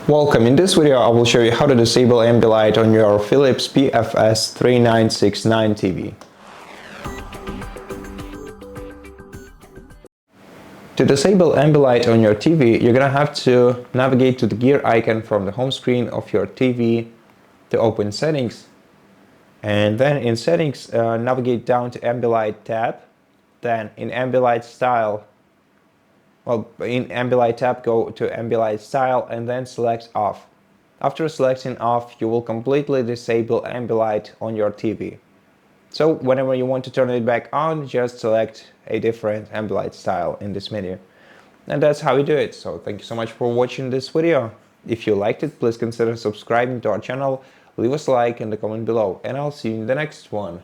Welcome. In this video I will show you how to disable Ambilight on your Philips PFS3969 TV. To disable Ambilight on your TV, you're gonna have to navigate to the gear icon from the home screen of your TV to open settings, and then in settings navigate down to Ambilight tab. Then in Ambilight style, in Ambilight tab, go to Ambilight style and then select off. After selecting off, you will completely disable Ambilight on your TV. So whenever you want to turn it back on, just select a different Ambilight style in this menu. And that's how you do it. So thank you so much for watching this video. If you liked it, please consider subscribing to our channel, leave us a like in the comment below, and I'll see you in the next one.